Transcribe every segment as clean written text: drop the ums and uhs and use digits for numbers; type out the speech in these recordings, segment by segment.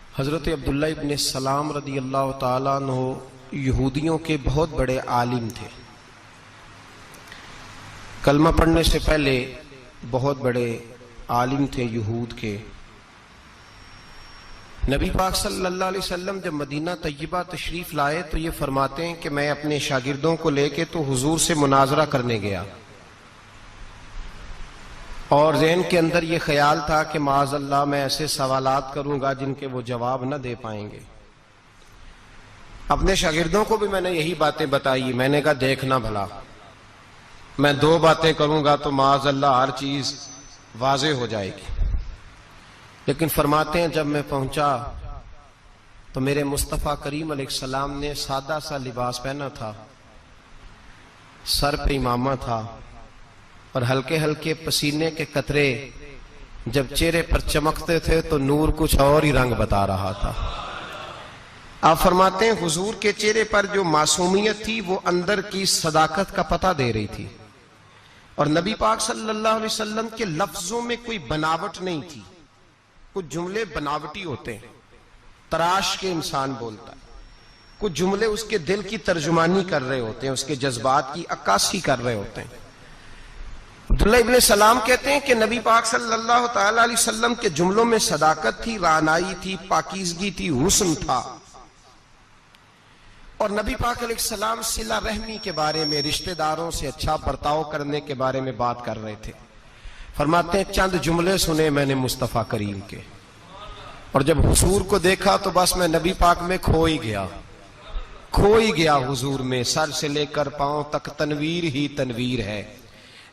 हज़रत अब्दुल्ला इब्न सलाम रदी अल्लाह ताला अन्हु यहूदियों के बहुत बड़े आलिम थे। कलमा पढ़ने से पहले बहुत बड़े आलिम थे यहूद के। नबी पाक सल्लल्लाहु अलैहि वसल्लम जब मदीना तय्यबा तशरीफ लाए तो ये फरमाते हैं कि मैं अपने शागिर्दों को लेके तो हुजूर से मुनाजरा करने गया और ज़हन के अंदर ये ख्याल था कि माज़अल्लाह मैं ऐसे सवालात करूंगा जिनके वो जवाब न दे पाएंगे। अपने शागिर्दों को भी मैंने यही बातें बताई। मैंने कहा देखना भला, मैं दो बातें करूंगा तो माज़अल्लाह हर चीज वाज़े हो जाएगी। लेकिन फरमाते हैं जब मैं पहुंचा तो मेरे मुस्तफ़ा करीम अलैहिस्सलाम ने सादा सा लिबास पहना था, सर पे इमामा था और हल्के हल्के पसीने के कतरे जब चेहरे पर चमकते थे तो नूर कुछ और ही रंग बता रहा था। आप फरमाते हैं हुजूर के चेहरे पर जो मासूमियत थी वो अंदर की सदाकत का पता दे रही थी और नबी पाक सल्लल्लाहु अलैहि वसल्लम के लफ्जों में कोई बनावट नहीं थी। कुछ जुमले बनावटी होते हैं, तराश के इंसान बोलता है, कुछ जुमले उसके दिल की तर्जुमानी कर रहे होते हैं, उसके जज्बात की अक्कासी कर रहे होते हैं। अब्दुल्ला इब्न सलाम कहते हैं कि नबी पाक सल्लल्लाहु ताला अलैहि वसल्लम के जुमलों में सदाकत थी, रानाई थी, पाकीज़गी थी, हुस्न था। और नबी पाक अलैहिस्सलाम सिला रहमी के बारे में, रिश्तेदारों से अच्छा बर्ताव करने के बारे में बात कर रहे थे। फरमाते हैं चंद जुमले सुने मैंने मुस्तफ़ा करीम के और जब हुजूर को देखा तो बस मैं नबी पाक में खो ही गया हुजूर में। सर से लेकर पांव तक तनवीर ही तनवीर है,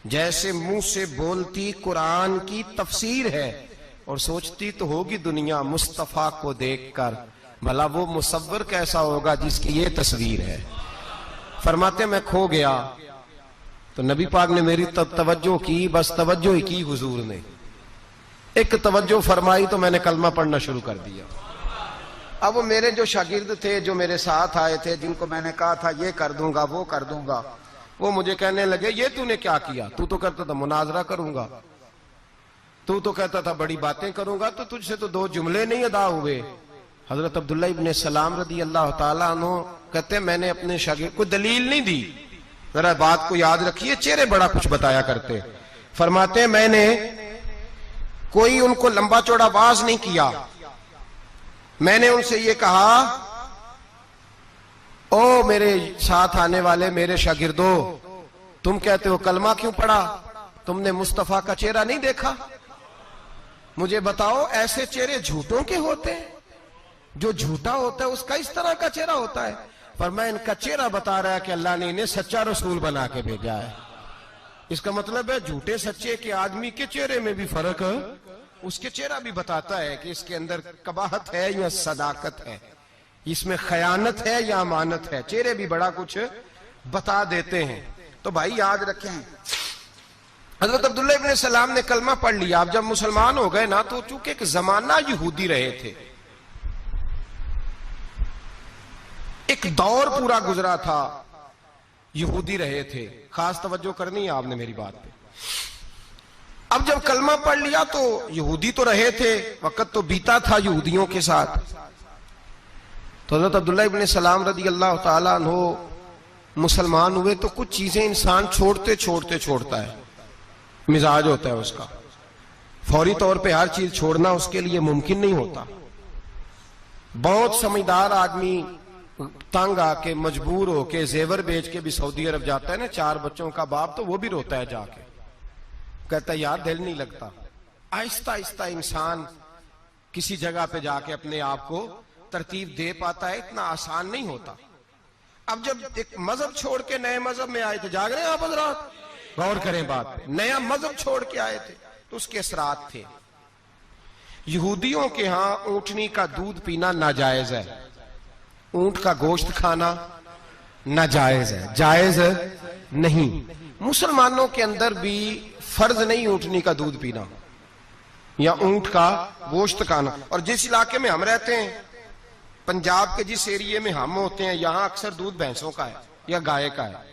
जैसे मुंह से बोलती कुरान की तफसीर है और सोचती तो होगी दुनिया मुस्तफ़ा को देखकर भला वो मुसव्वर कैसा होगा जिसकी ये तस्वीर है। फरमाते मैं खो गया तो नबी पाक ने मेरी तवज्जो की, बस तवज्जो ही की हुजूर ने। एक तवज्जो फरमाई तो मैंने कलमा पढ़ना शुरू कर दिया। अब वो मेरे जो शागिर्द थे, जो मेरे साथ आए थे, जिनको मैंने कहा था ये कर दूंगा वो कर दूंगा, वो मुझे कहने लगे ये तूने क्या किया? तू तो कहता था मुनाजरा करूंगा, तू तो कहता था बड़ी बातें करूंगा, तो तुझसे तो दो जुमले नहीं अदा हुए। हजरत अब्दुल्ला इब्न सलाम रदी अल्लाह ताला अन्हु कहते मैंने अपने शागिर्द को दलील नहीं दी। जरा बात को याद रखिए, चेहरे बड़ा कुछ बताया करते। फरमाते मैंने कोई उनको लंबा चौड़ा वाज नहीं किया। मैंने उनसे ये कहा ओ मेरे साथ आने वाले मेरे शागिर्दों, तुम कहते हो कलमा क्यों पढ़ा? तुमने मुस्तफा का चेहरा नहीं देखा? मुझे बताओ ऐसे चेहरे झूठों के होते हैं? जो झूठा होता है उसका इस तरह का चेहरा होता है। पर मैं इनका चेहरा बता रहा है कि अल्लाह ने इन्हें सच्चा रसूल बना के भेजा है। इसका मतलब है झूठे सच्चे के आदमी के चेहरे में भी फर्क है। उसके चेहरा भी बताता है कि इसके अंदर कबाहत है या सदाकत है, इसमें खयानत है या अमानत है। चेहरे भी बड़ा कुछ बता देते हैं। तो भाई याद रखें, हजरत अब्दुल्ला इब्न सलाम ने कलमा पढ़ लिया। अब जब मुसलमान हो गए ना तो चूंकि एक जमाना यहूदी रहे थे, एक दौर पूरा गुजरा था, यहूदी रहे थे। खास तवज्जो करनी है आपने मेरी बात पे। अब जब कलमा पढ़ लिया तो यहूदी तो रहे थे, वक्त तो बीता था यहूदियों के साथ। तो हज़रत अब्दुल्ला इब्न सलाम रदी अल्लाह ताला अन्हु मुसलमान हुए तो कुछ चीजें इंसान छोड़ता है, मिजाज होता है उसका। फौरी तौर पे हर चीज छोड़ना उसके लिए मुमकिन नहीं होता। बहुत समझदार आदमी तंग आके मजबूर होके जेवर बेच के भी सऊदी अरब जाता है ना, 4 बच्चों का बाप, तो वो भी रोता है जाके, कहता है यार दिल नहीं लगता। आहिस्ता आहिस्ता इंसान किसी जगह पे जाके अपने आप को तरतीब दे पाता है, इतना आसान नहीं होता। अब जब एक मजहब छोड़ के नए मजहब में आए थे, जाग रहे हैं आप हजरात, गौर करें बात पे, नया मजहब छोड़ के आए थे तो उसके असरात थे। यहूदियों के यहां ऊंटनी का दूध पीना नाजायज है, ऊंट का गोश्त खाना नाजायज है, जायज नहीं। मुसलमानों के अंदर भी फर्ज नहीं ऊंटनी का दूध पीना या ऊंट का गोश्त खाना। और जिस इलाके में हम रहते हैं, पंजाब के जिस एरिया में हम होते हैं, यहां अक्सर दूध भैंसों का है या गाय का है।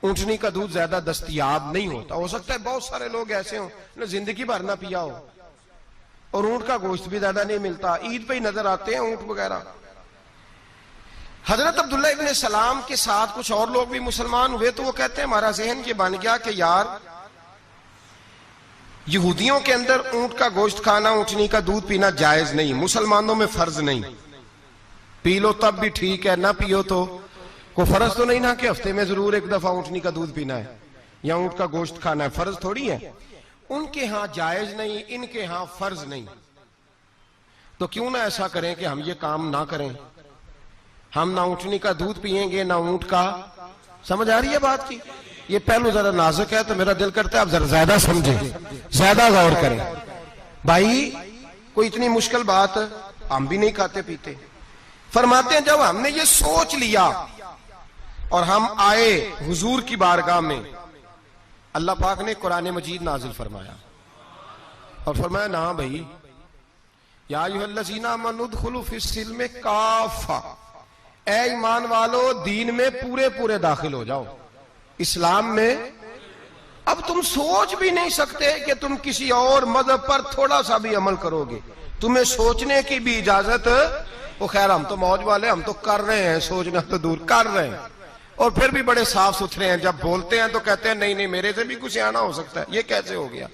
ऊंटनी का दूध ज्यादा दस्तयाब नहीं होता। हो सकता है बहुत सारे लोग ऐसे हो जिंदगी भर ना पिया हो, और ऊंट का गोश्त भी ज्यादा नहीं मिलता, ईद पे ही नजर आते हैं ऊंट वगैरह। हजरत अब्दुल्ला इब्न सलाम के साथ कुछ और लोग भी मुसलमान हुए, तो वो कहते हैं हमारा जहन ये बन गया कि यार यहूदियों के अंदर ऊंट का गोश्त खाना, ऊंटनी का दूध पीना जायज नहीं, मुसलमानों में फर्ज नहीं। पी लो तब भी ठीक है, ना पियो तो कोई फर्ज तो नहीं ना कि हफ्ते में जरूर एक दफा ऊंटनी का दूध पीना है या ऊंट का गोश्त खाना है, फर्ज थोड़ी है। उनके यहां जायज नहीं, इनके यहां फर्ज नहीं। तो क्यों ना ऐसा करें कि हम ये काम ना करें, हम ना ऊंटनी का दूध पिएंगे ना ऊंट का। समझ आ रही है बात की? ये पहलू जरा नाजुक है, तो मेरा दिल करता है आप जरा ज्यादा समझें, ज्यादा गौर करें। भाई कोई इतनी मुश्किल बात हम भी नहीं खाते पीते। फरमाते हैं जब हमने ये सोच लिया और हम आए हुजूर की बारगाह में, अल्लाह पाक ने कुरान मजीद नाजिल फरमाया और फरमाया ना भाई, या अय्युहल्लज़ीना आमनू उदखुलू फिस्सिल्म काफ़ा, ए ईमान वालो दीन में पूरे पूरे दाखिल हो जाओ, इस्लाम में। अब तुम सोच भी नहीं सकते कि तुम किसी और मजहब पर थोड़ा सा भी अमल करोगे, तुम्हें सोचने की भी इजाजत, वो खैर हम तो मौज वाले, हम तो कर रहे हैं, सोचना तो दूर कर रहे हैं, और फिर भी बड़े साफ सुथरे हैं। जब बोलते हैं तो कहते हैं नहीं नहीं मेरे से भी कुछ आना हो सकता है। ये कैसे हो गया?